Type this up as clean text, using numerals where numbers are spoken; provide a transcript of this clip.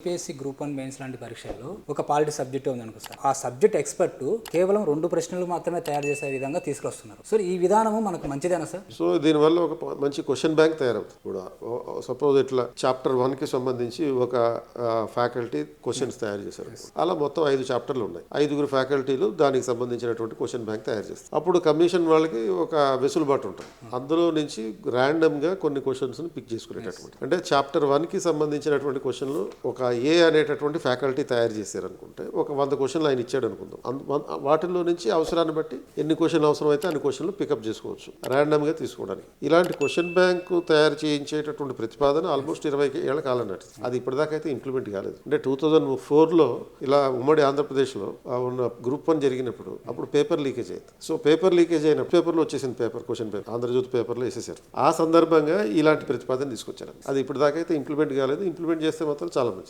UPSC group 1 mains లాంటి పరీక్షల్లో ఒక పాలిటీ సబ్జెక్ట్ ఉంది అనుకో సార్, ఆ సబ్జెక్ట్ ఎక్స్పర్ట్ కేవలం 2 ప్రశ్నలు మాత్రమే తయారు చేసే విధంగా తీసుకొస్తున్నారు. సో ఈ విధానము మనకు మంచిదేనా సార్? సో దీనివల్ల ఒక మంచి క్వశ్చన్ బ్యాంక్ తయారవుతుంది కూడా. సపోజ్ ఇట్లా చాప్టర్ 1కి సంబంధించి ఒక ఫ్యాకల్టీ క్వశ్చన్స్ తయారు చేశారు. అలా మొత్తం 5 చాప్టర్లు ఉన్నాయి. 5గురు ఫ్యాకల్టీలు దానికి సంబంధించినటువంటి క్వశ్చన్ బ్యాంక్ తయారు చేస్తారు. అప్పుడు కమిషన్ వాళ్ళకి ఒక వెసులుబాటు ఉంటుంది. అందులో నుంచి ర్యాండమ్ గా కొన్ని క్వశ్చన్స్ పిక్ చేసుకునేటటువంటి, అంటే చాప్టర్ 1కి సంబంధించినటువంటి క్వశ్చన్లు ఒక ఏ అనేటటువంటి ఫ్యాకల్టీ తయారు చేశారు అనుకుంటే ఒక 100 క్వశ్చన్లు ఆయన ఇచ్చాడు అనుకుందాం. వాటిల్లో నుంచి అవసరాన్ని బట్టి ఎన్ని క్వశ్చన్లు అవసరం అయితే అన్ని క్వశ్చన్లు పికప్ చేసుకోవచ్చు ర్యాండమ్ గా తీసుకోవడానికి. ఇలాంటి క్వశ్చన్ బ్యాంక్ తయారు చేయించేటటువంటి ప్రతిపాదన ఆల్మోస్ట్ 20 ఏళ్ల కాలం నాటి. అది ఇప్పటిదాకా అయితే ఇంప్లిమెంట్ కాలేదు. అంటే 2004లో ఇలా ఉమ్మడి ఆంధ్రప్రదేశ్లో ఉన్న గ్రూప్ 1 జరిగినప్పుడు అప్పుడు పేపర్ లీకేజ్ అయింది. సో పేపర్ లీకేజ్ అయిన పేపర్లో వచ్చేసింది క్వశ్చన్ పేపర్ ఆంధ్రజ్యోతి పేపర్లో వేసేసారు. ఆ సందర్భంగా ఇలాంటి ప్రతిపాదన తీసుకొచ్చారు. అది ఇప్పటిదాకా అయితే ఇంప్లిమెంట్ కాలేదు. ఇంప్లిమెంట్ చేస్తే మాత్రం చాలా మంచిది.